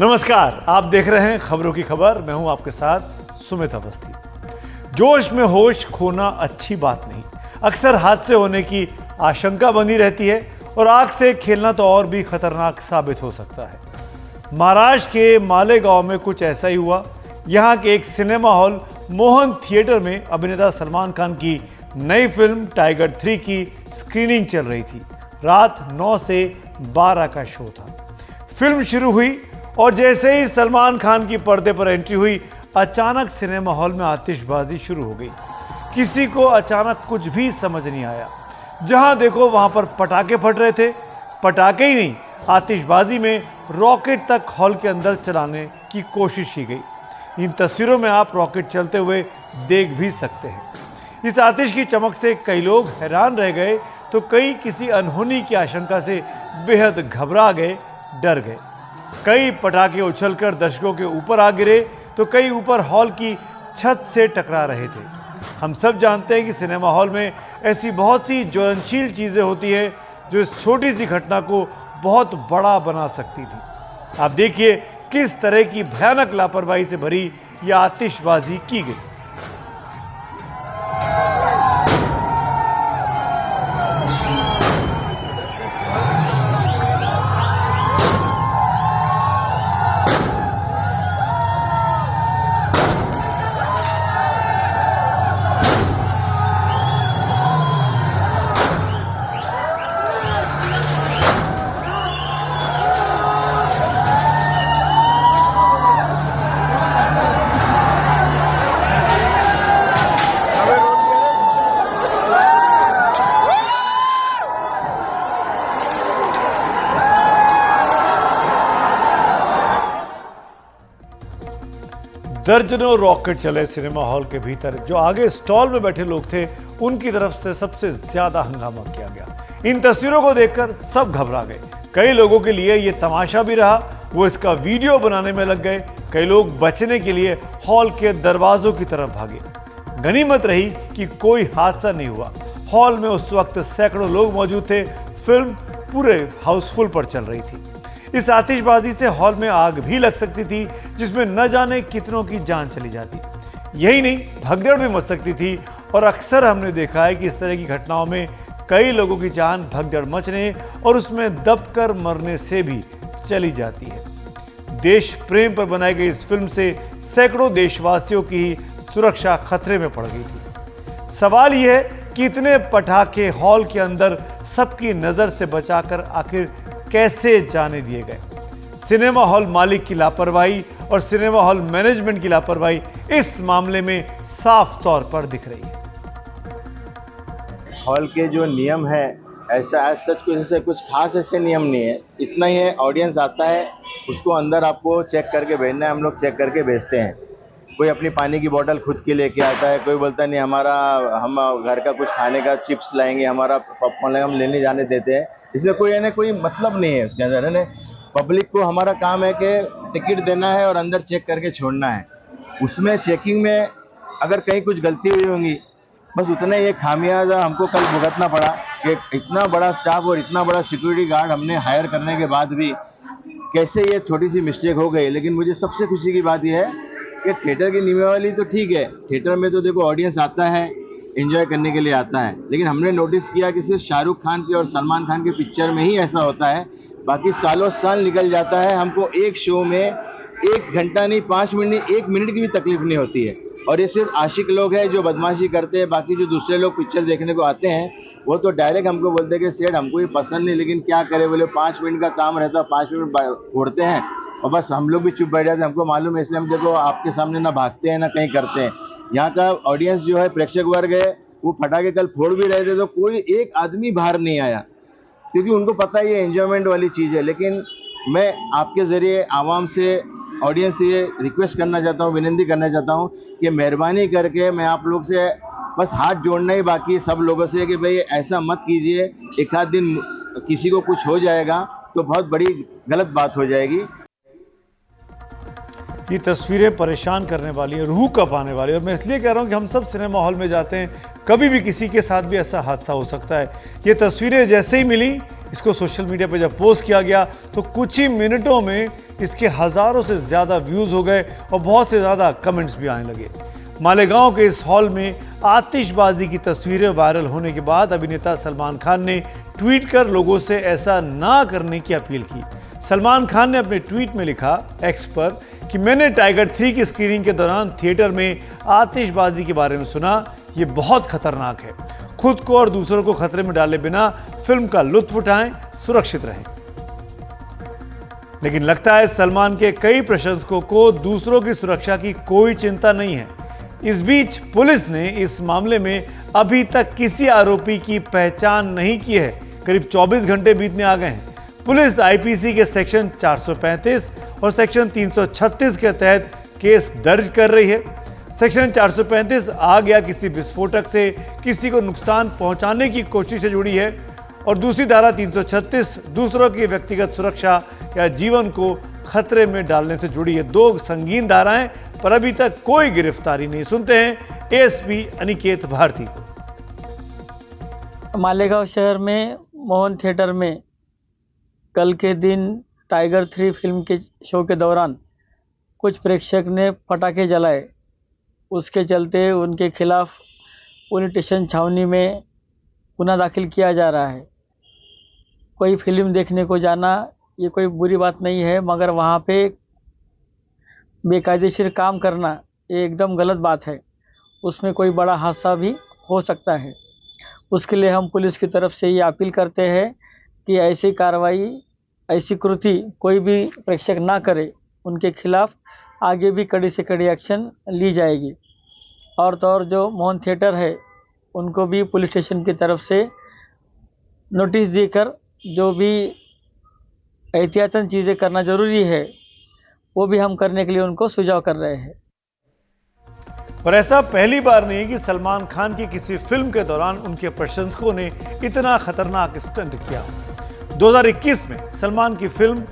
नमस्कार, आप देख रहे हैं खबरों की खबर। मैं हूं आपके साथ सुमित अवस्थी। जोश में होश खोना अच्छी बात नहीं। अक्सर हादसे होने की आशंका बनी रहती है और आग से खेलना तो और भी खतरनाक साबित हो सकता है। महाराष्ट्र के मालेगांव में कुछ ऐसा ही हुआ। यहां के एक सिनेमा हॉल मोहन थिएटर में अभिनेता सलमान खान की नई फिल्म टाइगर 3 की स्क्रीनिंग चल रही थी। रात 9 से 12 का शो था। फिल्म शुरू हुई और जैसे ही सलमान खान की पर्दे पर एंट्री हुई, अचानक सिनेमा हॉल में आतिशबाजी शुरू हो गई। किसी को अचानक कुछ भी समझ नहीं आया। जहां देखो वहां पर पटाखे फट रहे थे। पटाखे ही नहीं, आतिशबाजी में रॉकेट तक हॉल के अंदर चलाने की कोशिश की गई। इन तस्वीरों में आप रॉकेट चलते हुए देख भी सकते हैं। इस आतिश की चमक से कई लोग हैरान रह गए तो कई किसी अनहोनी की आशंका से बेहद घबरा गए, डर गए। कई पटाखे उछलकर दर्शकों के ऊपर आ गिरे तो कई ऊपर हॉल की छत से टकरा रहे थे। हम सब जानते हैं कि सिनेमा हॉल में ऐसी बहुत सी ज्वलनशील चीज़ें होती हैं जो इस छोटी सी घटना को बहुत बड़ा बना सकती थी। आप देखिए किस तरह की भयानक लापरवाही से भरी यह आतिशबाजी की गई। दर्जनों रॉकेट चले सिनेमा हॉल के भीतर। जो आगे स्टॉल में बैठे लोग थे उनकी तरफ से सबसे ज्यादा हंगामा किया गया। इन तस्वीरों को देखकर सब घबरा गए। कई लोगों के लिए यह तमाशा भी रहा, वो इसका वीडियो बनाने में लग गए। कई लोग बचने के लिए हॉल के दरवाजों की तरफ भागे। गनीमत रही कि कोई हादसा नहीं हुआ। हॉल में उस वक्त सैकड़ों लोग मौजूद थे। फिल्म पूरे हाउसफुल पर चल रही थी। इस आतिशबाजी से हॉल में आग भी लग सकती थी, जिसमें न जाने कितनों की जान चली जाती। यही नहीं, भगदड़ भी मच सकती थी। और अक्सर हमने देखा है कि इस तरह की घटनाओं में कई लोगों की जान भगदड़ मचने और उसमें दबकर मरने से भी चली जाती है। देश प्रेम पर बनाई गई इस फिल्म से सैकड़ों देशवासियों की सुरक्षा खतरे में पड़ गई थी। सवाल यह है कि इतने पटाखे हॉल के अंदर सबकी नजर से बचाकर आखिर कैसे जाने दिए गए। सिनेमा हॉल मालिक की लापरवाही और सिनेमा हॉल मैनेजमेंट की लापरवाही इस मामले में साफ तौर पर दिख रही है। हॉल के जो नियम है, ऐसा सच कुछ खास ऐसे नियम नहीं है। इतना ही है, ऑडियंस आता है उसको अंदर आपको चेक करके भेजना है। हम लोग चेक करके भेजते हैं। कोई अपनी पानी की बोतल खुद के लेके आता है, कोई बोलता नहीं हम घर का कुछ खाने का चिप्स लाएंगे, हमारा पॉपकॉर्न हम लेने जाने देते हैं। इसमें कोई मतलब नहीं है उसके अंदर, है ना। पब्लिक को हमारा काम है कि टिकट देना है और अंदर चेक करके छोड़ना है। उसमें चेकिंग में अगर कहीं कुछ गलती हुई होंगी, बस उतना ही खामियाजा हमको कल भुगतना पड़ा कि इतना बड़ा स्टाफ और इतना बड़ा सिक्योरिटी गार्ड हमने हायर करने के बाद भी कैसे ये छोटी सी मिस्टेक हो गई। लेकिन मुझे सबसे खुशी की बात यह है कि थिएटर की नियमावली तो ठीक है। थिएटर में तो देखो ऑडियंस आता है, एंजॉय करने के लिए आता है। लेकिन हमने नोटिस किया कि सिर्फ शाहरुख खान की और सलमान खान के पिक्चर में ही ऐसा होता है। बाकी सालों साल निकल जाता है, हमको एक शो में 1 घंटा नहीं, 5 मिनट नहीं, 1 मिनट की भी तकलीफ नहीं होती है। और ये सिर्फ आशिक लोग हैं जो बदमाशी करते हैं। बाकी जो दूसरे लोग पिक्चर देखने को आते हैं वो तो डायरेक्ट हमको बोलते हैं कि सेठ हमको ये पसंद नहीं, लेकिन क्या करें, बोले 5 मिनट का काम रहता है, 5 मिनट छोड़ते हैं और बस हम लोग भी चुप बैठ जाते हैं। हमको मालूम है, इसलिए हम देखो आपके सामने ना भागते हैं ना कहीं करते हैं। यहाँ का ऑडियंस जो है, प्रेक्षक वर्ग है, वो पटाखे कल फोड़ भी रहे थे तो कोई एक आदमी बाहर नहीं आया, क्योंकि उनको पता है ये एंजॉयमेंट वाली चीज़ है। लेकिन मैं आपके ज़रिए आवाम से, ऑडियंस से ये रिक्वेस्ट करना चाहता हूँ, विनती करना चाहता हूँ कि मेहरबानी करके मैं आप लोग से बस हाथ जोड़ना ही बाकी सब लोगों से कि भाई ऐसा मत कीजिए। एक आध दिन किसी को कुछ हो जाएगा तो बहुत बड़ी गलत बात हो जाएगी। ये तस्वीरें परेशान करने वाली हैं, रूह कँपाने वाली है। और मैं इसलिए कह रहा हूँ कि हम सब सिनेमा हॉल में जाते हैं, कभी भी किसी के साथ भी ऐसा हादसा हो सकता है। ये तस्वीरें जैसे ही मिली, इसको सोशल मीडिया पर जब पोस्ट किया गया तो कुछ ही मिनटों में इसके हज़ारों से ज़्यादा व्यूज़ हो गए और बहुत से ज़्यादा कमेंट्स भी आने लगे। मालेगांव के इस हॉल में आतिशबाजी की तस्वीरें वायरल होने के बाद अभिनेता सलमान खान ने ट्वीट कर लोगों से ऐसा ना करने की अपील की। सलमान खान ने अपने ट्वीट में लिखा एक्स पर कि मैंने टाइगर 3 की स्क्रीनिंग के दौरान थिएटर में आतिशबाजी के बारे में सुना। ये बहुत खतरनाक है। खुद को और दूसरों को खतरे में डाले बिना फिल्म का लुत्फ उठाएं, सुरक्षित रहें। लेकिन लगता है सलमान के कई प्रशंसकों को दूसरों की सुरक्षा की कोई चिंता नहीं है। इस बीच पुलिस ने इस मामले में अभी तक किसी आरोपी की पहचान नहीं की है। करीब 24 घंटे बीतने आ गए हैं। पुलिस आईपीसी के सेक्शन 435 और सेक्शन 336 के तहत केस दर्ज कर रही है। सेक्शन 435 आग या किसी विस्फोटक से किसी को नुकसान पहुंचाने की कोशिश से जुड़ी है और दूसरी धारा 336 दूसरों की व्यक्तिगत सुरक्षा या जीवन को खतरे में डालने से जुड़ी है। दो संगीन धाराएं, पर अभी तक कोई गिरफ्तारी नहीं। सुनते हैं एएसपी अनिकेत भारती को। मालेगांव शहर में मोहन थिएटर में कल के दिन टाइगर 3 फिल्म के शो के दौरान कुछ प्रेक्षक ने पटाखे जलाए। उसके चलते उनके खिलाफ पुलिस स्टेशन छावनी में गुना दाखिल किया जा रहा है। कोई फिल्म देखने को जाना ये कोई बुरी बात नहीं है, मगर वहाँ पे बेकायदेशीर काम करना ये एकदम गलत बात है। उसमें कोई बड़ा हादसा भी हो सकता है। उसके लिए हम पुलिस की तरफ से ये अपील करते हैं कि ऐसी कार्रवाई, ऐसी कृति कोई भी प्रेक्षक ना करे। उनके खिलाफ आगे भी कड़ी से कड़ी एक्शन ली जाएगी। और तो और जो मोहन थिएटर है उनको भी पुलिस स्टेशन की तरफ से नोटिस देकर जो भी एहतियातन चीज़ें करना ज़रूरी है वो भी हम करने के लिए उनको सुझाव कर रहे हैं। और ऐसा पहली बार नहीं कि सलमान खान की किसी फिल्म के दौरान उनके प्रशंसकों ने इतना खतरनाक स्टंट किया। 2021 में सलमान की फिल्म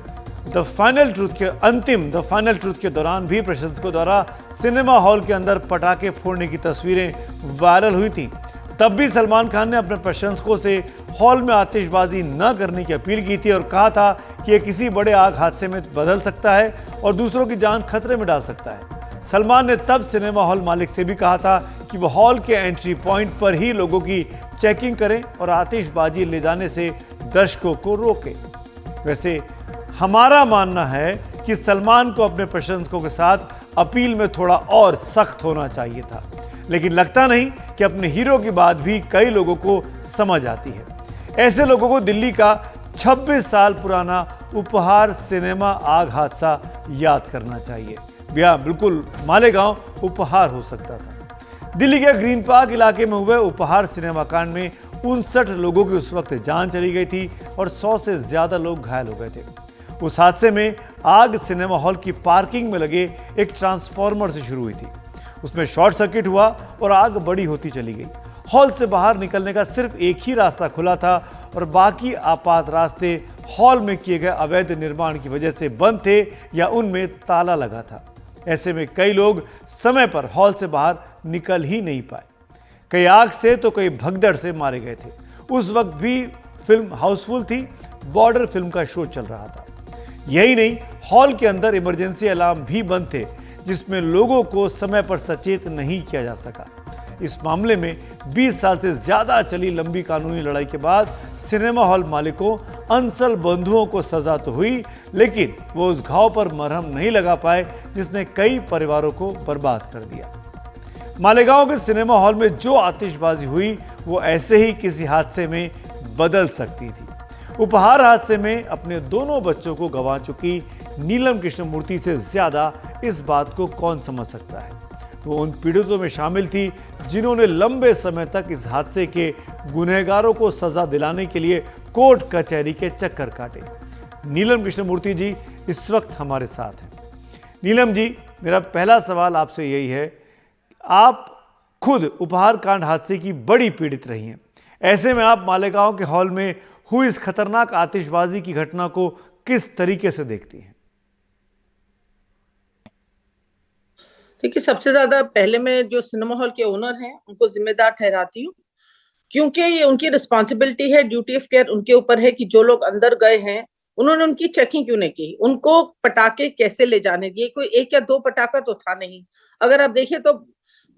द फाइनल ट्रूथ के दौरान भी प्रशंसकों द्वारा सिनेमा हॉल के अंदर पटाखे फोड़ने की तस्वीरें वायरल हुई थी। तब भी सलमान खान ने अपने प्रशंसकों से हॉल में आतिशबाजी न करने की अपील की थी और कहा था कि यह किसी बड़े आग हादसे में बदल सकता है और दूसरों की जान खतरे में डाल सकता है। सलमान ने तब सिनेमा हॉल मालिक से भी कहा था कि वह हॉल के एंट्री पॉइंट पर ही लोगों की चेकिंग करें और आतिशबाजी ले जाने से दर्शकों को रोके। वैसे हमारा मानना है कि सलमान को अपने प्रशंसकों के साथ अपील में थोड़ा और सख्त होना चाहिए था, लेकिन लगता नहीं कि अपने हीरो की बात भी कई लोगों को समझ आती है। ऐसे लोगों को दिल्ली का 26 साल पुराना उपहार सिनेमा आग हादसा याद करना चाहिए। बिल्कुल मालेगांव उपहार हो सकता था। दिल्ली के ग्रीन पार्क इलाके में हुए उपहार सिनेमा कांड में 59 लोगों की उस वक्त जान चली गई थी और 100 से ज्यादा लोग घायल हो गए थे। उस हादसे में आग सिनेमा हॉल की पार्किंग में लगे एक ट्रांसफार्मर से शुरू हुई थी। उसमें शॉर्ट सर्किट हुआ और आग बड़ी होती चली गई। हॉल से बाहर निकलने का सिर्फ एक ही रास्ता खुला था और बाकी आपात रास्ते हॉल में किए गए अवैध निर्माण की वजह से बंद थे या उनमें ताला लगा था। ऐसे में कई लोग समय पर हॉल से बाहर निकल ही नहीं पाए। कई आग से तो कई भगदड़ से मारे गए थे। उस वक्त भी फिल्म हाउसफुल थी। बॉर्डर फिल्म का शो चल रहा था। यही नहीं, हॉल के अंदर इमरजेंसी अलार्म भी बंद थे, जिसमें लोगों को समय पर सचेत नहीं किया जा सका। इस मामले में 20 साल से ज्यादा चली लंबी कानूनी लड़ाई के बाद सिनेमा हॉल मालिकों, अंसल बंधुओं को सजा तो हुई, लेकिन वो उस घाव पर मरहम नहीं लगा पाए जिसने कई परिवारों को बर्बाद कर दिया। मालेगांव के सिनेमा हॉल में जो आतिशबाजी हुई वो ऐसे ही किसी हादसे में बदल सकती थी। उपहार हादसे में अपने दोनों बच्चों को गंवा चुकी नीलम कृष्णमूर्ति से ज्यादा इस बात को कौन समझ सकता है। वो उन पीड़ितों में शामिल थी जिन्होंने लंबे समय तक इस हादसे के गुनहगारों को सजा दिलाने के लिए कोर्ट कचहरी के चक्कर काटे। नीलम कृष्णमूर्ति जी इस वक्त हमारे साथ हैं। नीलम जी, मेरा पहला सवाल आपसे यही है, आप खुद उपहार कांड हादसे की बड़ी पीड़ित रही हैं। ऐसे में आप मालेगांव के हॉल में हुई इस खतरनाक आतिशबाजी की घटना को किस तरीके से देखती हैं? देखिए, सबसे ज्यादा पहले मैं जो सिनेमा हॉल के ओनर हैं उनको जिम्मेदार ठहराती हूँ, क्योंकि ये उनकी रिस्पॉन्सिबिलिटी है, ड्यूटी ऑफ केयर उनके ऊपर है कि जो लोग अंदर गए हैं उन्होंने उनकी चेकिंग क्यों नहीं की, उनको पटाखे कैसे ले जाने दिए। कोई एक या दो पटाखा तो था नहीं, अगर आप देखिए तो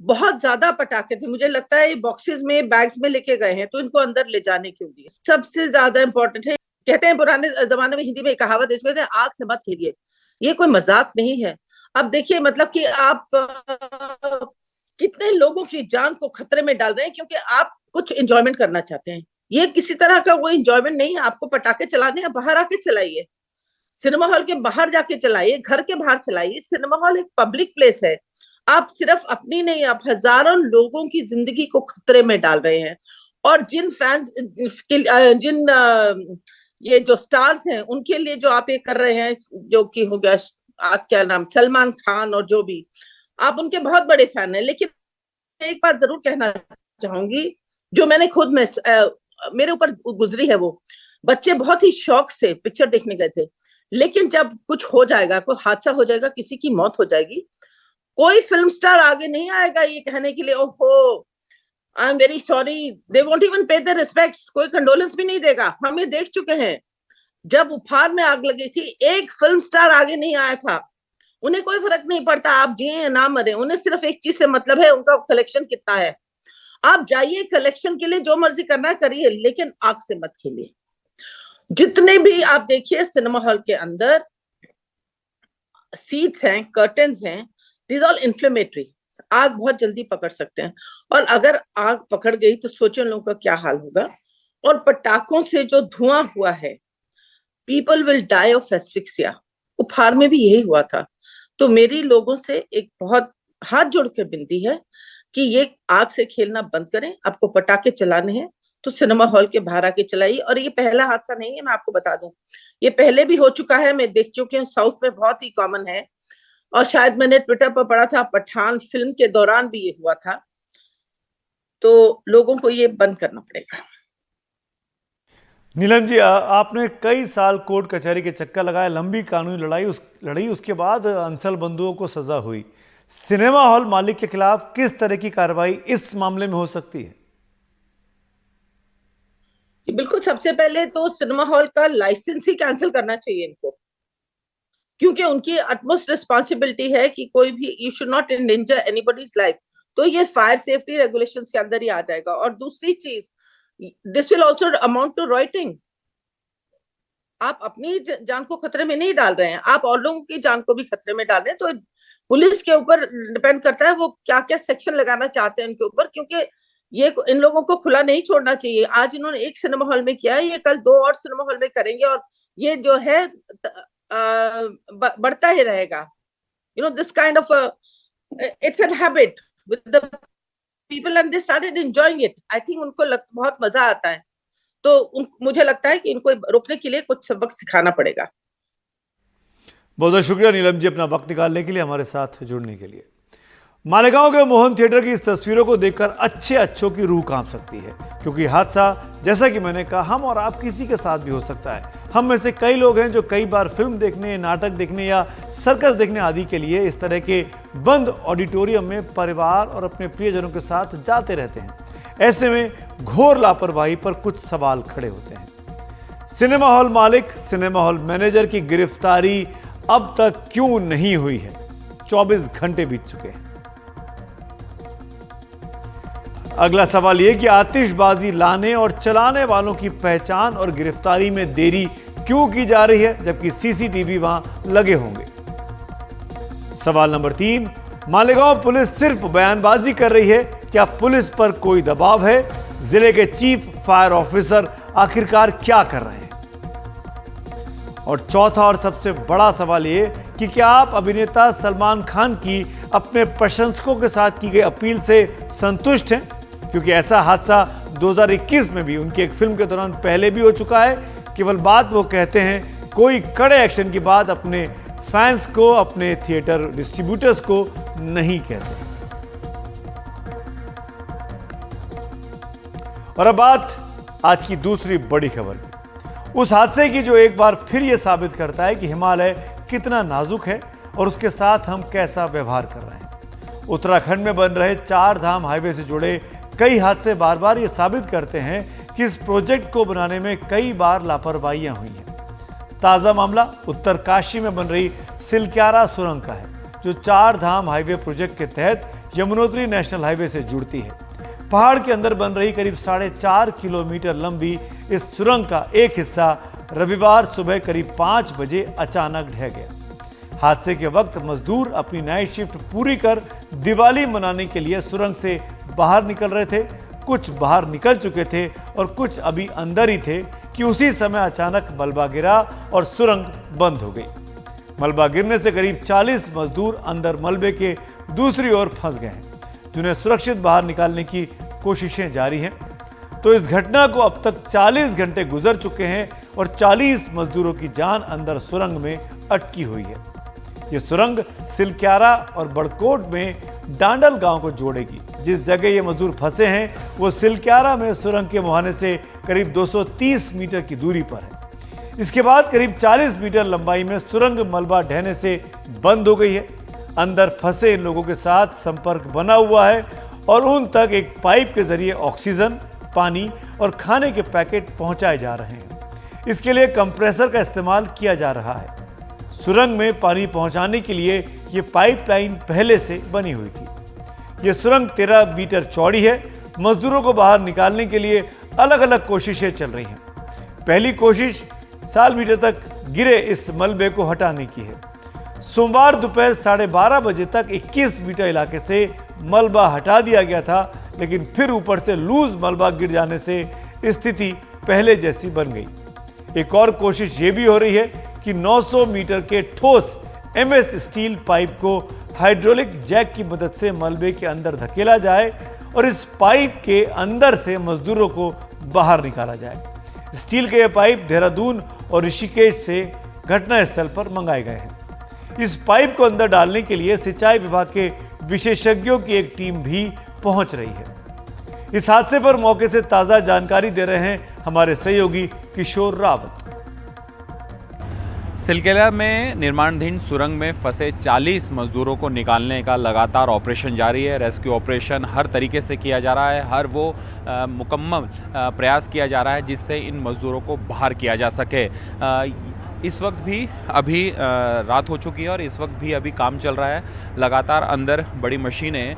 बहुत ज्यादा पटाखे थे। मुझे लगता है ये बॉक्सेस में, बैग्स में लेके गए हैं, तो इनको अंदर ले जाने क्यों दिए। सबसे ज्यादा इंपॉर्टेंट है, कहते हैं पुराने जमाने में हिंदी में एक कहावत है, इसको कहते हैं आग से मत खेलिए। ये कोई मजाक नहीं है। अब देखिए, मतलब कि आप कितने लोगों की जान को खतरे में डाल रहे हैं क्योंकि आप कुछ एंजॉयमेंट करना चाहते हैं। ये किसी तरह का वो एंजॉयमेंट नहीं है। आपको पटाखे चलाने हैं, बाहर आके चलाइए, सिनेमा हॉल के बाहर जाके चलाइए, घर के बाहर चलाइए। सिनेमा हॉल एक पब्लिक प्लेस है। आप सिर्फ अपनी नहीं, आप हजारों लोगों की जिंदगी को खतरे में डाल रहे हैं। और जिन फैंस, जिन ये जो स्टार्स हैं उनके लिए जो आप ये कर रहे हैं, जो कि हो गया क्या नाम, सलमान खान, और जो भी, आप उनके बहुत बड़े फैन हैं। लेकिन एक बात जरूर कहना चाहूंगी, जो मैंने खुद में मेरे ऊपर गुजरी है, वो बच्चे बहुत ही शौक से पिक्चर देखने गए थे, लेकिन जब कुछ हो जाएगा, कोई हादसा हो जाएगा, किसी की मौत हो जाएगी, कोई फिल्म स्टार आगे नहीं आएगा ये कहने के लिए ओहो I am very sorry. They won't even पे द रिस्पेक्ट्स, कोई कंडोलेंस भी नहीं देगा। हम ये देख चुके हैं, जब उपहार में आग लगी थी, एक फिल्म स्टार आगे नहीं आया था। उन्हें कोई फर्क नहीं पड़ता आप जिए या ना मरे, उन्हें सिर्फ एक चीज से मतलब है, उनका कलेक्शन कितना है। आप जाइए, कलेक्शन के लिए जो मर्जी करना है करिए, लेकिन आग से मत खेलिए। जितने भी आप देखिए सिनेमा हॉल के अंदर सीट्स हैं, कर्टन्स हैं, दिस ऑल इन्फ्लेमेटरी। आग बहुत जल्दी पकड़ सकते हैं, और अगर आग पकड़ गई तो सोचो लोगों का क्या हाल होगा। और पटाखों से जो धुआं हुआ है, people will die of asphyxia. Uphaar में भी यही हुआ था। तो मेरी लोगों से एक बहुत हाथ जोड़कर विनती है कि ये आग से खेलना बंद करें। आपको पटाखे चलाने हैं तो सिनेमा हॉल के बाहर आके चलाइए। और ये पहला हादसा नहीं है, मैं आपको बता दूं, ये पहले भी हो चुका है, मैं देख चुकी हूँ, साउथ में बहुत ही कॉमन है। और शायद मैंने ट्विटर पर पढ़ा था, पठान फिल्म के दौरान भी ये हुआ था। तो लोगों को ये बंद करना पड़ेगा। नीलम जी, आपने कई साल कोर्ट कचहरी के चक्कर लगाए, लंबी कानूनी लड़ाई, उसके बाद अंसल बंधुओं को सजा हुई। सिनेमा हॉल मालिक के खिलाफ किस तरह की कार्रवाई इस मामले में हो सकती है? बिल्कुल, सबसे पहले तो सिनेमा हॉल का लाइसेंस ही कैंसिल करना चाहिए इनको, क्योंकि उनकी अटमोस्ट रिस्पॉन्सिबिलिटी है कि कोई भी, you should not endanger anybody's life. तो ये फायर सेफ्टी रेगुलेशंस के अंदर ही आ जाएगा। और दूसरी चीज, this will also amount to rioting. आप अपनी जान को खतरे में नहीं डाल रहे हैं, आप और लोगों की जान को भी खतरे में डाल रहे हैं। तो पुलिस के ऊपर डिपेंड करता है वो क्या क्या सेक्शन लगाना चाहते हैं इनके ऊपर, क्योंकि ये इन लोगों को खुला नहीं छोड़ना चाहिए। आज इन्होंने एक सिनेमा हॉल में किया है, ये कल 2 और सिनेमा हॉल में करेंगे, और ये जो है बढ़ता ही रहेगा। You know, this kind of it's an habit with the people and they started enjoying it. I think उनको बहुत मजा आता है। तो मुझे लगता है कि इनको रोकने के लिए कुछ सबक सिखाना पड़ेगा। बहुत बहुत शुक्रिया नीलम जी, अपना वक्त निकालने के लिए, हमारे साथ जुड़ने के लिए। मालेगांव के मोहन थिएटर की इस तस्वीरों को देखकर अच्छों की रूह कांप सकती है, क्योंकि हादसा, जैसा कि मैंने कहा, हम और आप किसी के साथ भी हो सकता है। हम में से कई लोग हैं जो कई बार फिल्म देखने, नाटक देखने या सर्कस देखने आदि के लिए इस तरह के बंद ऑडिटोरियम में परिवार और अपने प्रियजनों के साथ जाते रहते हैं। ऐसे में घोर लापरवाही पर कुछ सवाल खड़े होते हैं। सिनेमा हॉल मालिक, सिनेमा हॉल मैनेजर की गिरफ्तारी अब तक क्यों नहीं हुई है? 24 घंटे बीत चुके हैं। अगला सवाल यह कि आतिशबाजी लाने और चलाने वालों की पहचान और गिरफ्तारी में देरी क्यों की जा रही है, जबकि सीसीटीवी वहां लगे होंगे? सवाल नंबर 3, मालेगांव पुलिस सिर्फ बयानबाजी कर रही है, क्या पुलिस पर कोई दबाव है? जिले के चीफ फायर ऑफिसर आखिरकार क्या कर रहे हैं? और चौथा और सबसे बड़ा सवाल यह कि क्या आप अभिनेता सलमान खान की अपने प्रशंसकों के साथ की गई अपील से संतुष्ट हैं? क्योंकि ऐसा हादसा 2021 में भी उनकी एक फिल्म के दौरान पहले भी हो चुका है। केवल बात वो कहते हैं, कोई कड़े एक्शन की बात अपने फैंस को, अपने थिएटर डिस्ट्रीब्यूटर्स को नहीं कहते। और अब बात आज की दूसरी बड़ी खबर की, उस हादसे की जो एक बार फिर यह साबित करता है कि हिमालय कितना नाजुक है और उसके साथ हम कैसा व्यवहार कर रहे हैं। उत्तराखंड में बन रहे 4 धाम हाईवे से जुड़े कई हादसे बार बार ये साबित करते हैं कि इस प्रोजेक्ट को बनाने में कई बार लापरवाहियां हुई हैं। ताजा मामला उत्तरकाशी में बन रही सिलक्यारा सुरंग का है, जो 4 धाम हाईवे प्रोजेक्ट के तहत यमुनोत्री नेशनल हाईवे से जुड़ती है। पहाड़ के अंदर बन रही करीब 4.5 किलोमीटर लंबी इस सुरंग का एक हिस्सा रविवार सुबह करीब 5 बजे अचानक ढह गया। हादसे के वक्त मजदूर अपनी नाइट शिफ्ट पूरी कर दिवाली मनाने के लिए सुरंग से बाहर निकल रहे थे। कुछ बाहर निकल चुके थे और कुछ अभी अंदर ही थे कि उसी समय अचानक मलबा गिरा और सुरंग बंद हो गई। मलबा गिरने से करीब 40 मजदूर अंदर मलबे के दूसरी ओर फंस गए हैं, जिन्हें सुरक्षित बाहर निकालने की कोशिशें जारी हैं। तो इस घटना को अब तक 40 घंटे गुजर चुके हैं और 40 मजदूरों की जान अंदर सुरंग में अटकी हुई है। ये सुरंग सिलक्यारा और बड़कोट में डांडल गांव को जोड़ेगी। जिस जगह ये मजदूर फंसे हैं वो सिलक्यारा में सुरंग के मुहाने से करीब 230 मीटर की दूरी पर है। इसके बाद करीब 40 मीटर लंबाई में सुरंग मलबा ढहने से बंद हो गई है। अंदर फंसे इन लोगों के साथ संपर्क बना हुआ है और उन तक एक पाइप के जरिए ऑक्सीजन, पानी और खाने के पैकेट पहुंचाए जा रहे हैं। इसके लिए कंप्रेसर का इस्तेमाल किया जा रहा है। सुरंग में पानी पहुंचाने के लिए ये पाइपलाइन पहले से बनी हुई थी। ये सुरंग 13 मीटर चौड़ी है। मजदूरों को बाहर निकालने के लिए अलग अलग कोशिशें चल रही हैं। पहली कोशिश 4 मीटर तक गिरे इस मलबे को हटाने की है। सोमवार दोपहर 12:30 बजे तक 21 मीटर इलाके से मलबा हटा दिया गया था, लेकिन फिर ऊपर से लूज मलबा गिर जाने से स्थिति पहले जैसी बन गई। एक और कोशिश ये भी हो रही है कि 900 मीटर के ठोस MS स्टील पाइप को हाइड्रोलिक जैक की मदद से मलबे के अंदर धकेला जाए और इस पाइप के अंदर से मजदूरों को बाहर निकाला जाए। स्टील के ये पाइप देहरादून और ऋषिकेश से घटनास्थल पर मंगाए गए हैं। इस पाइप को अंदर डालने के लिए सिंचाई विभाग के विशेषज्ञों की एक टीम भी पहुंच रही है। इस हादसे पर मौके से ताजा जानकारी दे रहे हैं हमारे सहयोगी किशोर रावत। सिलक्यारा में निर्माणाधीन सुरंग में फंसे 40 मजदूरों को निकालने का लगातार ऑपरेशन जारी है। रेस्क्यू ऑपरेशन हर तरीके से किया जा रहा है। हर वो मुकम्मल प्रयास किया जा रहा है जिससे इन मजदूरों को बाहर किया जा सके। इस वक्त भी अभी रात हो चुकी है और इस वक्त भी अभी काम चल रहा है। लगातार अंदर बड़ी मशीनें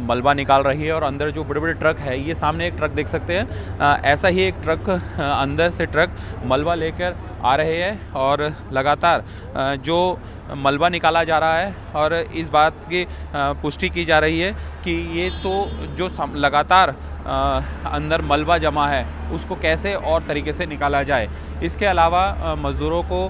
मलबा निकाल रही है और अंदर जो बड़े बड़े ट्रक है, ये सामने एक ट्रक देख सकते हैं, ऐसा ही एक ट्रक अंदर से ट्रक मलबा लेकर आ रहे हैं और लगातार जो मलबा निकाला जा रहा है और इस बात की पुष्टि की जा रही है कि ये तो जो लगातार अंदर मलबा जमा है उसको कैसे और तरीके से निकाला जाए। इसके अलावा मज़दूरों को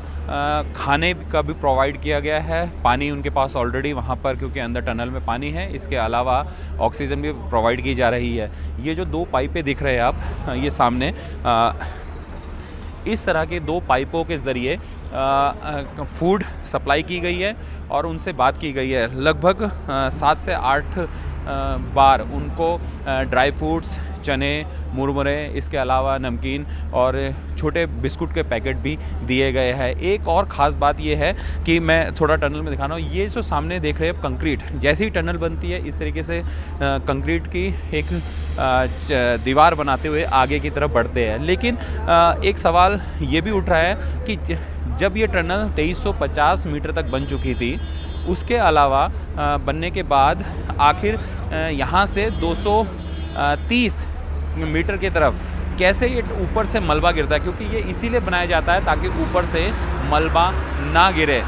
खाने का भी प्रोवाइड किया गया है। पानी उनके पास ऑलरेडी वहाँ पर, क्योंकि अंदर टनल में पानी है। इसके अलावा ऑक्सीजन भी प्रोवाइड की जा रही है। ये जो 2 पाइपें दिख रहे हैं आप ये सामने, इस तरह के 2 पाइपों के ज़रिए फूड सप्लाई की गई है और उनसे बात की गई है। लगभग 7 से 8 बार उनको ड्राई फ्रूट्स, चने, मुरमुरे, इसके अलावा नमकीन और छोटे बिस्कुट के पैकेट भी दिए गए हैं। एक और ख़ास बात ये है कि मैं थोड़ा टनल में दिखा रहा हूँ। ये जो सामने देख रहे हैं कंक्रीट, जैसी टनल बनती है इस तरीके से कंक्रीट की एक दीवार बनाते हुए आगे की तरफ बढ़ते हैं। लेकिन एक सवाल ये भी उठ रहा है कि जब ये टनल 2350 मीटर तक बन चुकी थी, उसके अलावा बनने के बाद आखिर यहाँ से 230 मीटर की तरफ कैसे ये ऊपर से मलबा गिरता है, क्योंकि ये इसीलिए बनाया जाता है ताकि ऊपर से मलबा ना गिरे।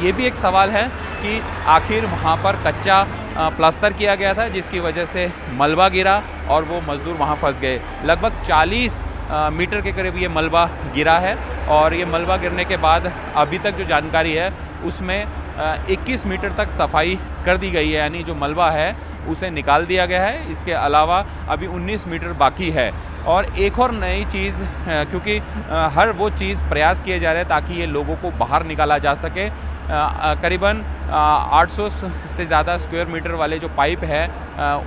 ये भी एक सवाल है कि आखिर वहाँ पर कच्चा प्लास्टर किया गया था जिसकी वजह से मलबा गिरा और वो मज़दूर वहाँ फंस गए। लगभग 40 मीटर के करीब ये मलबा गिरा है और ये मलबा गिरने के बाद अभी तक जो जानकारी है उसमें 21 मीटर तक सफाई कर दी गई है, यानी जो मलबा है उसे निकाल दिया गया है। इसके अलावा अभी 19 मीटर बाकी है और एक और नई चीज़, क्योंकि हर वो चीज़ प्रयास किए जा रहे हैं ताकि ये लोगों को बाहर निकाला जा सके। करीबन 800 से ज़्यादा स्क्वायर मीटर वाले जो पाइप है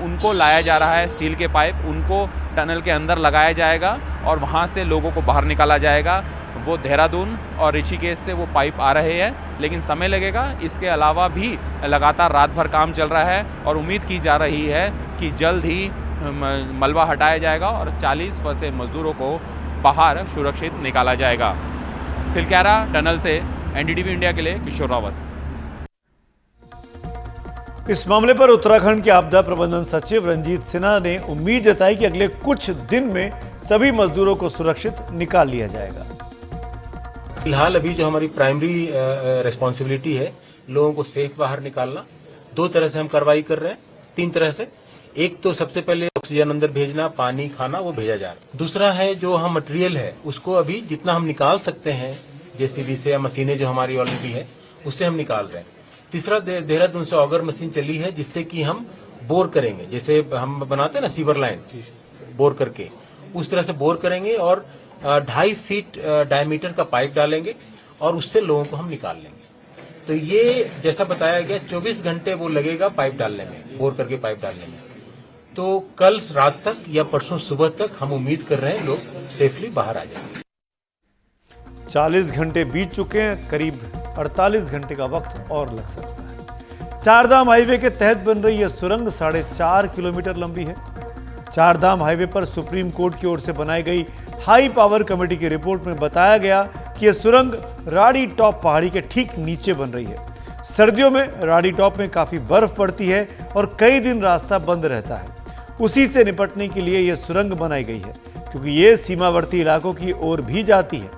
उनको लाया जा रहा है, स्टील के पाइप, उनको टनल के अंदर लगाया जाएगा और वहाँ से लोगों को बाहर निकाला जाएगा। वो देहरादून और ऋषिकेश से वो पाइप आ रहे हैं, लेकिन समय लगेगा। इसके अलावा भी लगातार रात भर काम चल रहा है और उम्मीद की जा रही है कि जल्द ही मलबा हटाया जाएगा और 40 फंसे मजदूरों को बाहर सुरक्षित निकाला जाएगा। सिलक्यारा टनल से एनडीटीवी इंडिया के लिए किशोर रावत। इस मामले पर उत्तराखंड के आपदा प्रबंधन सचिव रंजीत सिन्हा ने उम्मीद जताई कि अगले कुछ दिन में सभी मजदूरों को सुरक्षित निकाल लिया जाएगा। फिलहाल अभी जो हमारी प्राइमरी रिस्पॉन्सिबिलिटी है लोगों को सेफ बाहर निकालना, 2 तरह से हम कार्रवाई कर रहे हैं, 3 तरह से। एक तो सबसे पहले ऑक्सीजन अंदर भेजना, पानी, खाना वो भेजा जा रहा है। दूसरा है जो हम मटेरियल है उसको अभी जितना हम निकाल सकते हैं जेसीबी से या मशीनें जो हमारी ऑलरेडी है उससे हम निकाल रहे हैं। तीसरा देहरादून से ऑगर मशीन चली है जिससे कि हम बोर करेंगे, जैसे हम बनाते हैं ना सीवर लाइन, बोर करके उस तरह से बोर करेंगे और 2.5 फीट डायमीटर का पाइप डालेंगे और उससे लोगों को हम निकाल लेंगे। तो ये जैसा बताया गया 24 घंटे वो लगेगा पाइप डालने में, बोर करके पाइप डालने में। तो कल रात तक या परसों सुबह तक हम उम्मीद कर रहे हैं लोग सेफली बाहर आ जाएंगे। 40 घंटे बीत चुके हैं, करीब 48 घंटे का वक्त और लग सकता है। चारधाम हाईवे के तहत बन रही यह सुरंग 4.5 किलोमीटर लंबी है। चारधाम हाईवे पर सुप्रीम कोर्ट की ओर से बनाई गई हाई पावर कमेटी की रिपोर्ट में बताया गया कि यह सुरंग राड़ी टॉप पहाड़ी के ठीक नीचे बन रही है। सर्दियों में राड़ी टॉप में काफी बर्फ पड़ती है और कई दिन रास्ता बंद रहता है। उसी से निपटने के लिए यह सुरंग बनाई गई है, क्योंकि ये सीमावर्ती इलाकों की ओर भी जाती है।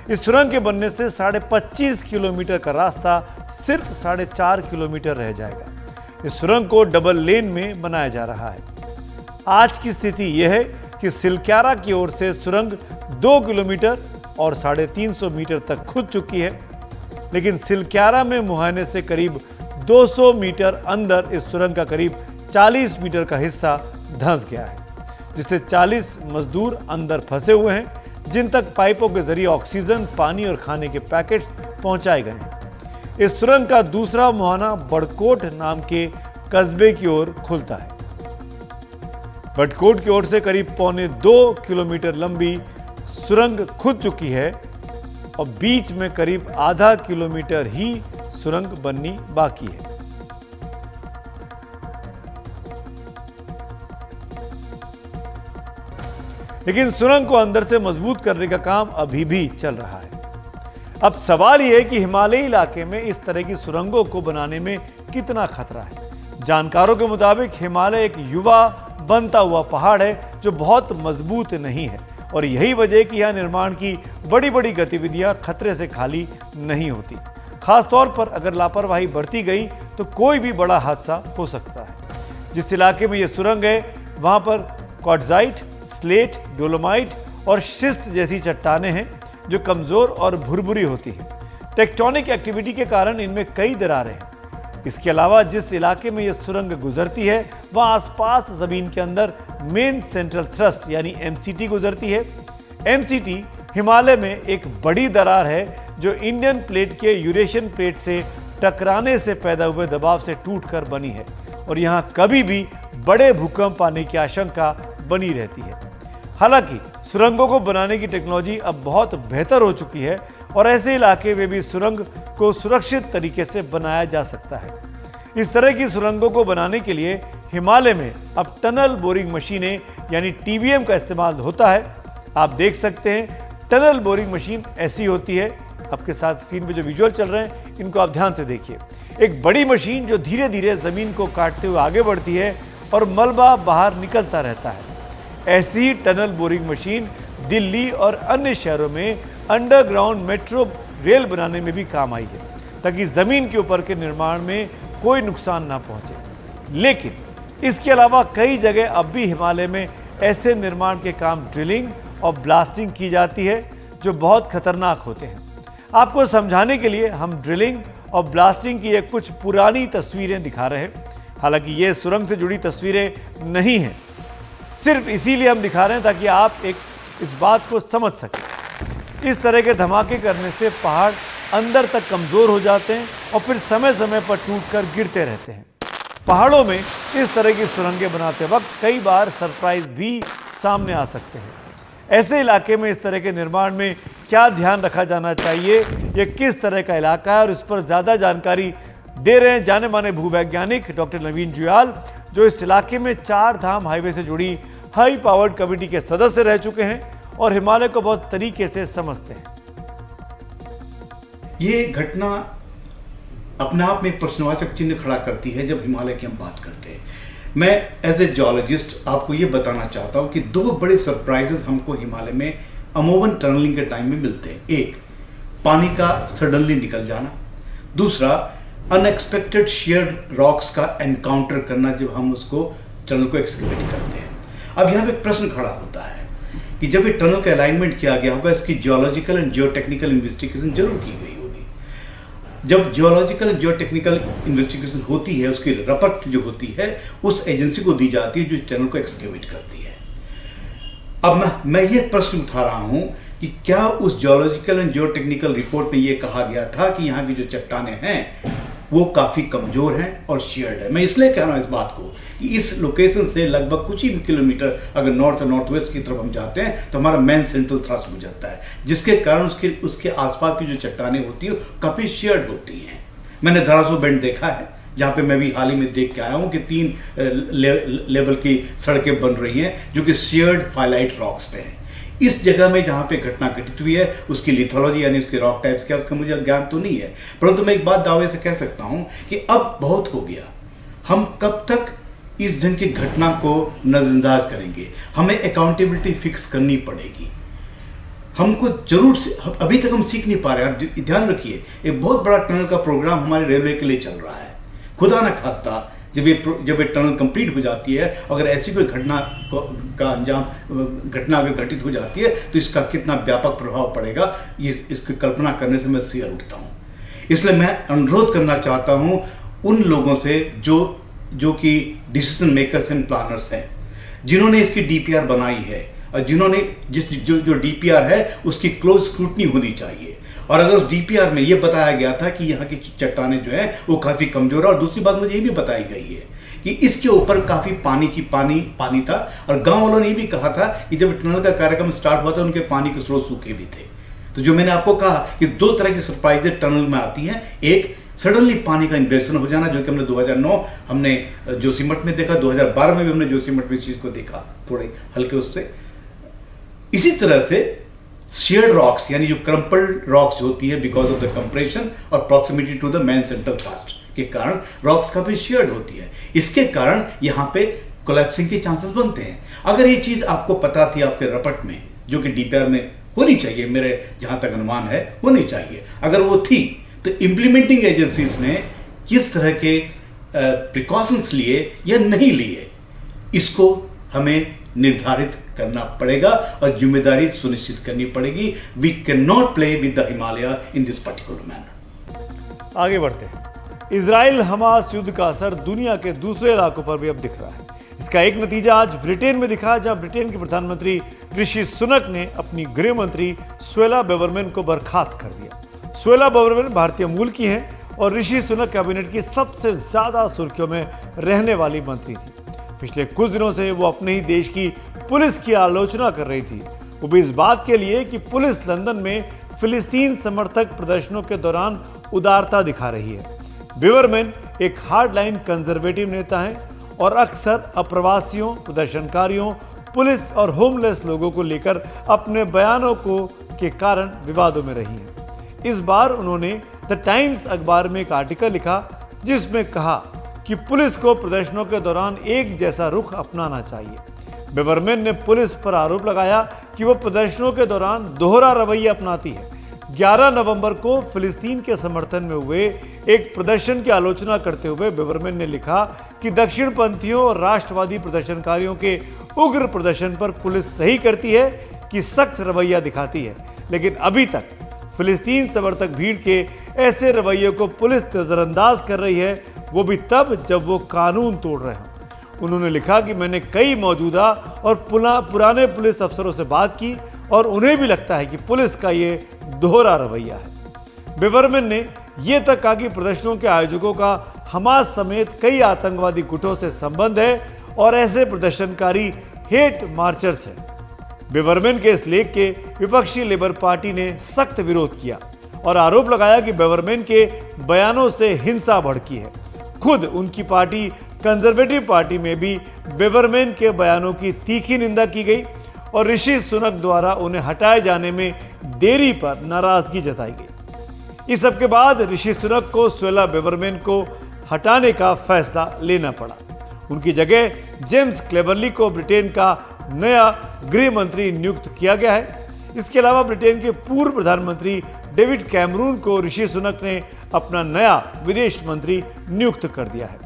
इस सुरंग के बनने से 25.5 किलोमीटर का रास्ता सिर्फ 4.5 किलोमीटर रह जाएगा। इस सुरंग को डबल लेन में बनाया जा रहा है। आज की स्थिति यह है कि सिलक्यारा की ओर से सुरंग 2 किलोमीटर और 350 मीटर तक खुद चुकी है, लेकिन सिलक्यारा में मुहाने से करीब 200 मीटर अंदर इस सुरंग का करीब 40 मीटर का हिस्सा धंस गया है, जिससे 40 मजदूर अंदर फंसे हुए हैं, जिन तक पाइपों के जरिए ऑक्सीजन, पानी और खाने के पैकेट्स पहुंचाए गए हैं। इस सुरंग का दूसरा मुहाना बड़कोट नाम के कस्बे की ओर खुलता है। बड़कोट की ओर से करीब 1.25 किलोमीटर लंबी सुरंग खुद चुकी है और बीच में करीब आधा किलोमीटर ही सुरंग बननी बाकी है। लेकिन सुरंग को अंदर से मजबूत करने का काम अभी भी चल रहा है। अब सवाल यह है कि हिमालयी इलाके में इस तरह की सुरंगों को बनाने में कितना खतरा है। जानकारों के मुताबिक हिमालय एक युवा बनता हुआ पहाड़ है जो बहुत मजबूत नहीं है और यही वजह कि यहां निर्माण की बड़ी बड़ी गतिविधियां खतरे से खाली नहीं होती। खासतौर पर अगर लापरवाही बरती गई तो कोई भी बड़ा हादसा हो सकता है। जिस इलाके में यह सुरंग है वहां पर क्वार्ट्जाइट, स्लेट, डोलोमाइट और शिस्ट जैसी चट्टानें हैं जो कमजोर और भुरभुरी होती हैं। टेक्टोनिक एक्टिविटी के कारण इनमें कई दरारें हैं। इसके अलावा जिस इलाके में यह सुरंग गुजरती है वहां आसपास जमीन के अंदर मेन सेंट्रल थ्रस्ट यानी एमसीटी गुजरती है। एमसीटी हिमालय में एक बड़ी दरार है जो इंडियन प्लेट के यूरेशियन प्लेट से टकराने से पैदा हुए दबाव से टूटकर बनी है और यहां कभी भी बड़े भूकंप आने की आशंका बनी रहती है। हालांकि सुरंगों को बनाने की टेक्नोलॉजी अब बहुत बेहतर हो चुकी है और ऐसे इलाके में भी सुरंग को सुरक्षित तरीके से बनाया जा सकता है। इस तरह की सुरंगों को बनाने के लिए हिमालय में अब टनल बोरिंग मशीनें यानी टीबीएम का इस्तेमाल होता है। आप देख सकते हैं टनल बोरिंग मशीन ऐसी होती है। आपके साथ स्क्रीन पे जो विजुअल चल रहे हैं इनको आप ध्यान से देखिए। एक बड़ी मशीन जो धीरे धीरे जमीन को काटते हुए आगे बढ़ती है और मलबा बाहर निकलता रहता है। ऐसी ही टनल बोरिंग मशीन दिल्ली और अन्य शहरों में अंडरग्राउंड मेट्रो रेल बनाने में भी काम आई है ताकि जमीन के ऊपर के निर्माण में कोई नुकसान ना पहुंचे। लेकिन इसके अलावा कई जगह अब भी हिमालय में ऐसे निर्माण के काम ड्रिलिंग और ब्लास्टिंग की जाती है जो बहुत खतरनाक होते हैं। आपको समझाने के लिए हम ड्रिलिंग और ब्लास्टिंग की एक कुछ पुरानी तस्वीरें दिखा रहे हैं। हालांकि ये सुरंग से जुड़ी तस्वीरें नहीं हैं। सिर्फ इसीलिए हम दिखा रहे हैं ताकि आप इस बात को समझ सकें। इस तरह के धमाके करने से पहाड़ अंदर तक कमज़ोर हो जाते हैं और फिर समय समय पर टूटकर गिरते रहते हैं। पहाड़ों में इस तरह की सुरंगें बनाते वक्त कई बार सरप्राइज भी सामने आ सकते हैं। ऐसे इलाके में इस तरह के निर्माण में क्या ध्यान रखा जाना चाहिए, यह किस तरह का इलाका है, और इस पर ज़्यादा जानकारी दे रहे हैं जाने माने भूवैज्ञानिक डॉक्टर नवीन जुयाल, जो इस इलाके में 4 धाम हाईवे से जुड़ी हाई पावर्ड कमेटी के सदस्य रह चुके हैं और हिमालय को बहुत तरीके से समझते हैं। ये घटना अपने आप में प्रश्नवाचक चिन्ह खड़ा करती है जब हिमालय की हम बात करते हैं। मैं एज ए जियोलॉजिस्ट आपको ये बताना चाहता हूँ कि 2 बड़े सरप्राइजेस हमको हिमालय में अमूमन टनलिंग के टाइम में मिलते हैं। एक, पानी का सडनली निकल जाना। दूसरा, अनएक्सपेक्टेड शेयर्ड रॉक्स का एनकाउंटर करना जब हम उसको टनल को एक्सकेवेट करते हैं। अब यहाँ पे एक प्रश्न खड़ा होता है कि जब ये टनल का अलाइनमेंट किया गया होगा, इसकी जियोलॉजिकल एंड जियोटेक्निकल इन्वेस्टिगेशन जरूर की गई होगी। जब जियोलॉजिकल एंड जियोटेक्निकल इन्वेस्टिगेशन होती है, उसकी रिपोर्ट जो होती है उस एजेंसी को दी जाती है जो टनल को एक्सकेवेट करती है। अब मैं ये प्रश्न उठा रहा हूं कि क्या उस जियोलॉजिकल एंड जियोटेक्निकल रिपोर्ट में ये कहा गया था कि यहाँ की जो चट्टानें हैं वो काफ़ी कमज़ोर हैं और शेयर्ड है। मैं इसलिए कह रहा हूँ इस बात को कि इस लोकेशन से लगभग कुछ ही किलोमीटर अगर नॉर्थ और नॉर्थ वेस्ट की तरफ हम जाते हैं तो हमारा मेन सेंट्रल थ्रस्ट गुजरता है, जिसके कारण उसके आसपास की जो चट्टानें होती हैं काफ़ी शेयर्ड होती हैं। मैंने धरासू बेंड देखा है जहाँ पे मैं भी हाल ही में देख के आया हूँ कि 3 लेवल की सड़कें बन रही हैं जो कि शेयर्ड फाइलाइट रॉक्स पे हैं। इस जगह में जहाँ पे घटना घटित हुई है उसकी लिथोलॉजी यानी उसके रॉक टाइप्स क्या, उसका मुझे ज्ञान तो नहीं है, परंतु मैं एक बात दावे से कह सकता हूँ कि अब बहुत हो गया। हम कब तक इस ढंग की घटना को नजरअंदाज करेंगे? हमें अकाउंटेबिलिटी फिक्स करनी पड़ेगी। हमको जरूर से अभी तक हम सीख नहीं पा रहे हैं। ध्यान रखिए, एक बहुत बड़ा टनल का प्रोग्राम हमारे रेलवे के लिए चल रहा है। खुदा न खास्ता जब ये टनल कंप्लीट हो जाती है, अगर ऐसी कोई घटना अगर घटित हो जाती है तो इसका कितना व्यापक प्रभाव पड़ेगा, ये इसकी कल्पना करने से मैं सिर उठता हूँ। इसलिए मैं अनुरोध करना चाहता हूँ उन लोगों से जो कि डिसीजन मेकर्स एंड प्लानर्स हैं, जिन्होंने इसकी डीपीआर बनाई है और जिन्होंने जो डीपीआर है उसकी क्लोज स्क्रूटनी होनी चाहिए। और अगर उस डीपीआर में ये बताया गया था कि यहाँ की चट्टानें जो हैं वो काफ़ी कमज़ोर है, और दूसरी बात मुझे ये भी बताई गई है कि इसके ऊपर काफ़ी पानी था, और गांव वालों ने ये भी कहा था कि जब टनल का कार्यक्रम स्टार्ट हुआ था उनके पानी के स्रोत सूखे भी थे। तो जो मैंने आपको कहा कि 2 तरह की सरप्राइजेज टनल में आती हैं। एक, सडनली पानी का इन्वेशन हो जाना, जो कि हमने 2009 हमने जोशीमठ में देखा, 2012 में भी हमने जोशीमठ में इस चीज़ को देखा, थोड़े हल्के उससे। इसी तरह से शेयर्ड रॉक्स यानी जो क्रम्पल्ड रॉक्स होती है बिकॉज ऑफ द कंप्रेशन और proximity to the main central thrust के कारण रॉक्स काफी शेयर्ड होती है। इसके कारण यहाँ पे कोलैप्सिंग के चांसेस बनते हैं। अगर ये चीज़ आपको पता थी आपके रपट में, जो कि डीपीआर में होनी चाहिए, मेरे जहाँ तक अनुमान है होनी चाहिए, अगर वो थी तो इम्प्लीमेंटिंग एजेंसीज ने किस तरह के प्रिकॉशंस लिए या नहीं लिए, इसको हमें निर्धारित करना पड़ेगा और जिम्मेदारी सुनिश्चित करनी पड़ेगी। We can not play with the Himalaya in this particular manner. आगे बढ़ते हैं। इजराइल हमास युद्ध का असर दुनिया के दूसरे इलाकों पर भी अब दिख रहा है। इसका एक नतीजा आज ब्रिटेन में दिखा, जहां ब्रिटेन के प्रधानमंत्री ऋषि सुनक ने अपनी गृह मंत्री सुएला बेवरमैन को बर्खास्त कर दिया। सुएला बेवरमैन भारतीय मूल की हैं और ऋषि सुनक कैबिनेट की सबसे ज्यादा सुर्खियों में रहने वाली मंत्री थी। पिछले कुछ दिनों से वो अपने ही देश की पुलिस की आलोचना कर रही थी, वो भी इस बात के लिए कि पुलिस लंदन में फिलिस्तीन समर्थक प्रदर्शनों के दौरान उदारता दिखा रही है। बेवरमैन एक हार्डलाइन कंजर्वेटिव नेता हैं और अक्सर अप्रवासियों, प्रदर्शनकारियों, पुलिस और होमलेस लोगों को लेकर अपने बयानों के कारण विवादों में रही हैं। इस बार उन्होंने द टाइम्स अखबार में एक आर्टिकल लिखा जिसमें कहा कि पुलिस को प्रदर्शनों के दौरान एक जैसा रुख अपनाना चाहिए। बेवरमैन ने पुलिस पर आरोप लगाया कि वो प्रदर्शनों के दौरान दोहरा रवैया अपनाती है। 11 नवंबर को फिलिस्तीन के समर्थन में हुए एक प्रदर्शन की आलोचना करते हुए बेवरमैन ने लिखा कि दक्षिणपंथियों और राष्ट्रवादी प्रदर्शनकारियों के उग्र प्रदर्शन पर पुलिस सही करती है कि सख्त रवैया दिखाती है, लेकिन अभी तक फिलिस्तीन समर्थक भीड़ के ऐसे रवैये को पुलिस नजरअंदाज कर रही है, वो भी तब जब वो कानून तोड़ रहे हैं। उन्होंने लिखा कि मैंने कई मौजूदा और पुराने पुलिस अफसरों से बात की और उन्हें भी लगता है कि पुलिस का ये दोहरा रवैया है। बिबरमैन ने यह तक कहा कि प्रदर्शनों के आयोजकों का हमास समेत कई आतंकवादी गुटों से संबंध है और ऐसे प्रदर्शनकारी हेट मार्चर्स हैं। बिबरमैन के इस लेख के विपक्षी लेबर पार्टी ने सख्त विरोध किया और आरोप लगाया कि बिबरमैन के बयानों से हिंसा भड़की है। खुद उनकी पार्टी कंजर्वेटिव पार्टी में भी बिबरमैन के बयानों की तीखी निंदा की गई और ऋषि सुनक द्वारा उन्हें हटाए जाने में देरी पर नाराजगी जताई गई। इस सब के बाद ऋषि सुनक को सुएला बिबरमैन को हटाने का फैसला लेना पड़ा। उनकी जगह जेम्स क्लेवर्ली को ब्रिटेन का नया गृह मंत्री नियुक्त किया गया है। इसके अलावा ब्रिटेन के पूर्व प्रधानमंत्री डेविड कैमरून को ऋषि सुनक ने अपना नया विदेश मंत्री नियुक्त कर दिया है।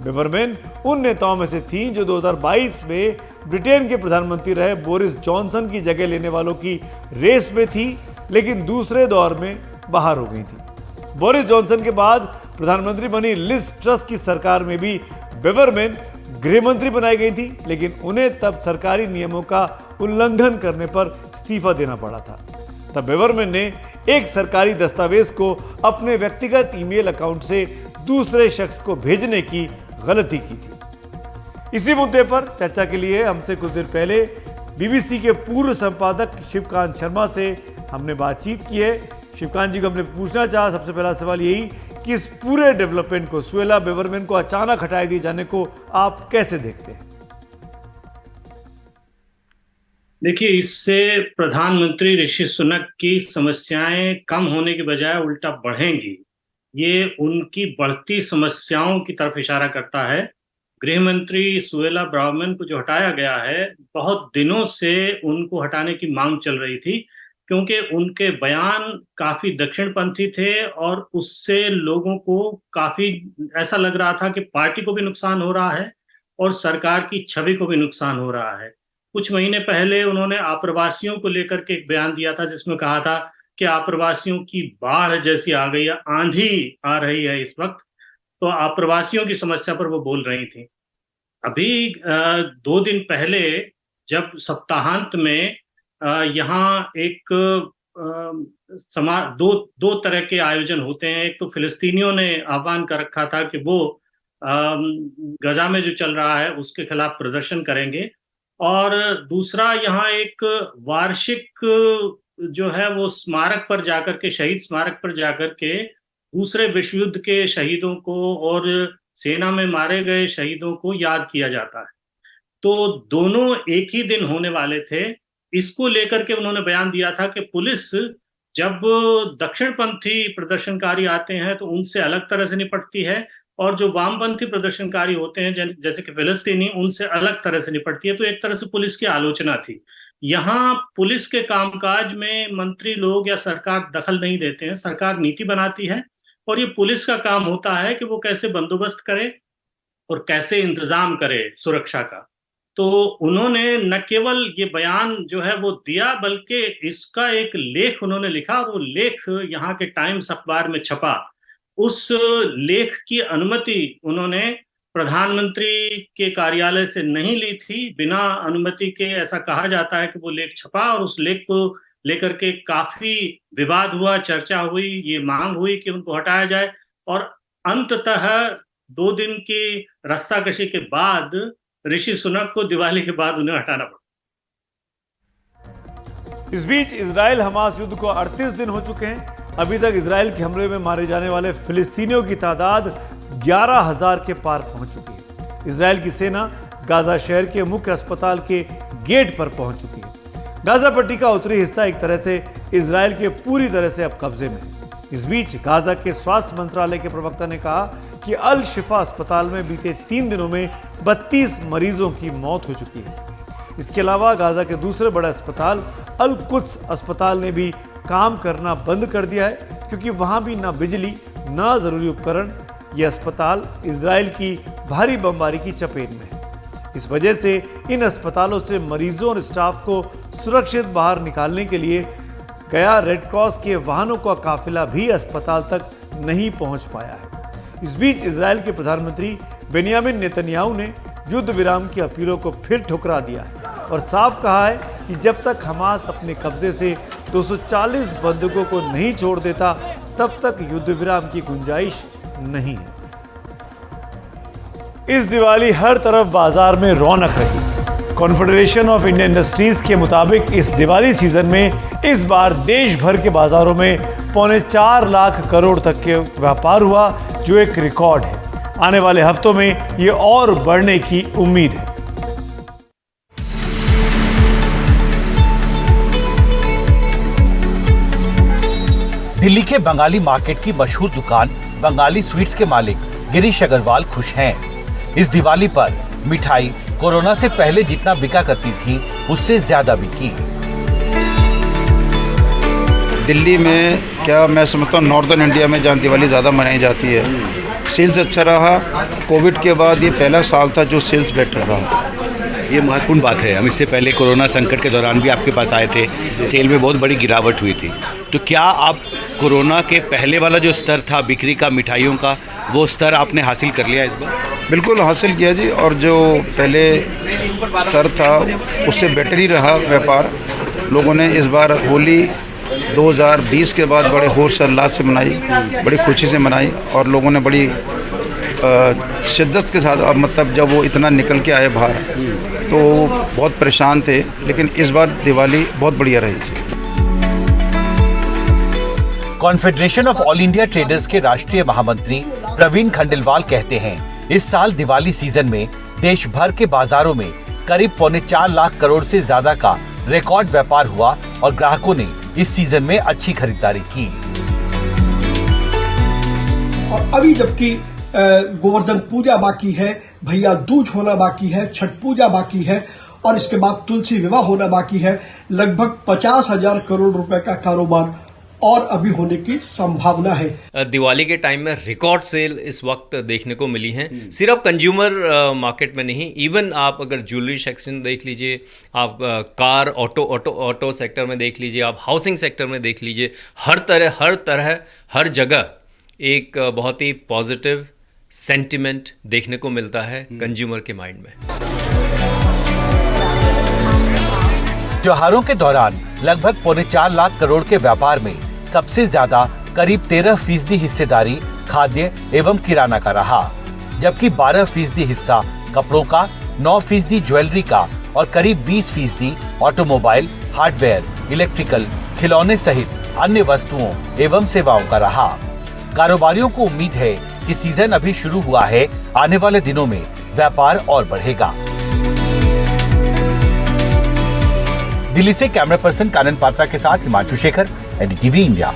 बिबरमैन उन नेताओं में से थीं जो 2022 में ब्रिटेन के प्रधानमंत्री रहे बोरिस जॉनसन की जगह लेने वालों की रेस में थी, लेकिन दूसरे दौर में बाहर हो गई थी। बोरिस जॉनसन के बाद प्रधानमंत्री बनी लिज ट्रस की सरकार में भी बिबरमैन गृह मंत्री बनाई गई थी, लेकिन उन्हें तब सरकारी नियमों का उल्लंघन करने पर इस्तीफा देना पड़ा था। तब बिबरमैन ने एक सरकारी दस्तावेज को अपने व्यक्तिगत ईमेल अकाउंट से दूसरे शख्स को भेजने की गलती की थी। इसी मुद्दे पर चर्चा के लिए हमसे कुछ देर पहले बीबीसी के पूर्व संपादक शिवकांत शर्मा से हमने बातचीत की है। शिवकांत जी को हमने पूछना चाहा, सबसे पहला सवाल यही कि इस पूरे डेवलपमेंट को, सुएला बिबरमैन को अचानक हटाए दिए जाने को आप कैसे देखते हैं? देखिए, इससे प्रधानमंत्री ऋषि सुनक की समस्याएं कम होने के बजाय उल्टा बढ़ेंगी। ये उनकी बढ़ती समस्याओं की तरफ इशारा करता है। गृह मंत्री सुएला बिबरमैन को जो हटाया गया है, बहुत दिनों से उनको हटाने की मांग चल रही थी, क्योंकि उनके बयान काफी दक्षिणपंथी थे और उससे लोगों को काफी ऐसा लग रहा था कि पार्टी को भी नुकसान हो रहा है और सरकार की छवि को भी नुकसान हो रहा है। कुछ महीने पहले उन्होंने आप्रवासियों को लेकर के एक बयान दिया था, जिसमें कहा था कि आप्रवासियों की बाढ़ जैसी आ गई है, आंधी आ रही है इस वक्त। तो आप्रवासियों की समस्या पर वो बोल रही थी। अभी 2 दिन पहले जब सप्ताहांत में यहाँ एक दो तरह के आयोजन होते हैं। एक तो फिलिस्तीनियों ने आह्वान कर रखा था कि वो गजा में जो चल रहा है उसके खिलाफ प्रदर्शन करेंगे, और दूसरा यहाँ एक वार्षिक जो है वो स्मारक पर जाकर के, शहीद स्मारक पर जाकर के दूसरे विश्व युद्ध के शहीदों को और सेना में मारे गए शहीदों को याद किया जाता है। तो दोनों एक ही दिन होने वाले थे। इसको लेकर के उन्होंने बयान दिया था कि पुलिस जब दक्षिणपंथी प्रदर्शनकारी आते हैं तो उनसे अलग तरह से निपटती है, और जो वामपंथी प्रदर्शनकारी होते हैं जैसे कि फिलिस्तीनी, उनसे अलग तरह से निपटती है। तो एक तरह से पुलिस की आलोचना थी। यहाँ पुलिस के कामकाज में मंत्री लोग या सरकार दखल नहीं देते हैं। सरकार नीति बनाती है और ये पुलिस का काम होता है कि वो कैसे बंदोबस्त करे और कैसे इंतजाम करे सुरक्षा का। तो उन्होंने न केवल ये बयान जो है वो दिया, बल्कि इसका एक लेख उन्होंने लिखा, और वो लेख यहाँ के टाइम्स अखबार में छपा। उस लेख की अनुमति उन्होंने प्रधानमंत्री के कार्यालय से नहीं ली थी। बिना अनुमति के, ऐसा कहा जाता है कि वो लेख छपा, और उस लेख को लेकर के काफी विवाद हुआ, चर्चा हुई, ये मांग हुई कि उनको हटाया जाए, और अंततः 2 दिन की रस्साकशी के बाद ऋषि सुनक को दिवाली के बाद उन्हें हटाना पड़ा। इस बीच इजराइल हमास युद्ध को 38 दिन हो चुके हैं। अभी तक इजराइल के हमले में मारे जाने वाले फिलिस्तीनियों की तादाद 11,000 के पार पहुंच चुकी है। इजराइल की सेना गाजा शहर के मुख्य अस्पताल के गेट पर पहुंच चुकी है। गाजा पट्टी का उत्तरी हिस्सा एक तरह से इजराइल के पूरी तरह से अब कब्जे में है। इस बीच गाजा के स्वास्थ्य मंत्रालय के प्रवक्ता ने कहा कि अल शिफा अस्पताल में बीते 3 दिनों में 32 मरीजों की मौत हो चुकी है। इसके अलावा गाजा के दूसरे बड़े अस्पताल अल कुद्स अस्पताल ने भी काम करना बंद कर दिया है, क्योंकि वहां भी ना बिजली ना जरूरी उपकरण। यह अस्पताल इजराइल की भारी बमबारी की चपेट में है। इस वजह से इन अस्पतालों से मरीजों और स्टाफ को सुरक्षित बाहर निकालने के लिए गया रेड क्रॉस के वाहनों का काफिला भी अस्पताल तक नहीं पहुंच पाया है। इस बीच इजराइल के प्रधानमंत्री बेनियामिन नेतन्याहू ने युद्ध विराम की अपीलों को फिर ठुकरा दिया है और साफ कहा है कि जब तक हमास अपने कब्जे से 240 बंधकों को नहीं छोड़ देता तब तक युद्ध विराम की गुंजाइश नहीं है। इस दिवाली हर तरफ बाजार में रौनक रही। कॉन्फेडरेशन ऑफ इंडियन इंडस्ट्रीज के मुताबिक इस दिवाली सीजन में इस बार देश भर के बाजारों में 4.25 लाख करोड़ तक के व्यापार हुआ, जो एक रिकॉर्ड है। आने वाले हफ्तों में ये और बढ़ने की उम्मीद है। दिल्ली के बंगाली मार्केट की मशहूर दुकान बंगाली स्वीट्स के मालिक गिरीश अग्रवाल खुश हैं। इस दिवाली पर मिठाई कोरोना से पहले जितना बिका करती थी उससे ज्यादा बिकी। दिल्ली में क्या मैं समझता हूँ नॉर्दर्न इंडिया में जहाँ दिवाली ज़्यादा मनाई जाती है, सेल्स अच्छा रहा। कोविड के बाद ये पहला साल था जो सेल्स बेटर रहा। ये महत्वपूर्ण बात है। हम इससे पहले कोरोना संकट के दौरान भी आपके पास आए थे, सेल में बहुत बड़ी गिरावट हुई थी। तो क्या आप कोरोना के पहले वाला जो स्तर था बिक्री का, मिठाइयों का, वो स्तर आपने हासिल कर लिया इस बार? बिल्कुल हासिल किया जी, और जो पहले स्तर था उससे बेटर ही रहा व्यापार। लोगों ने इस बार होली 2020 के बाद बड़े होश उल्लास से मनाई, बड़ी खुशी से मनाई, और लोगों ने बड़ी शिद्दत के साथ, अब मतलब जब वो इतना निकल के आए बाहर तो बहुत परेशान थे, लेकिन इस बार दिवाली बहुत बढ़िया रही थी। Confederation of all India traders के राष्ट्रीय महामंत्री प्रवीण खंडेलवाल कहते हैं, इस साल दिवाली सीजन में देश भर के बाजारों में करीब 4.25 लाख करोड़ से ज्यादा का रिकॉर्ड व्यापार हुआ और ग्राहकों ने इस सीजन में अच्छी खरीदारी की। और अभी जबकि गोवर्धन पूजा बाकी है, भैया दूज होना बाकी है, छठ पूजा बाकी है, और इसके बाद तुलसी विवाह होना बाकी है। लगभग 50,000 करोड़ रुपए का कारोबार और अभी होने की संभावना है। दिवाली के टाइम में रिकॉर्ड सेल इस वक्त देखने को मिली है। सिर्फ कंज्यूमर मार्केट में नहीं, इवन आप अगर ज्वेलरी सेक्शन देख लीजिए, आप कार ऑटो सेक्टर में देख लीजिए, आप हाउसिंग सेक्टर में देख लीजिए, हर जगह एक बहुत ही पॉजिटिव सेंटिमेंट देखने को मिलता है कंज्यूमर के माइंड में। त्योहारों के दौरान लगभग 4.25 लाख करोड़ के व्यापार में सबसे ज्यादा करीब 13% हिस्सेदारी खाद्य एवं किराना का रहा, जबकि 12% हिस्सा कपड़ों का, 9% ज्वेलरी का और करीब 20% ऑटोमोबाइल, हार्डवेयर, इलेक्ट्रिकल, खिलौने सहित अन्य वस्तुओं एवं सेवाओं का रहा। कारोबारियों को उम्मीद है कि सीजन अभी शुरू हुआ है, आने वाले दिनों में व्यापार और बढ़ेगा। दिल्ली से कैमरा पर्सन कानन पात्रा के साथ हिमांशु शेखर, एनडीटीवी इंडिया।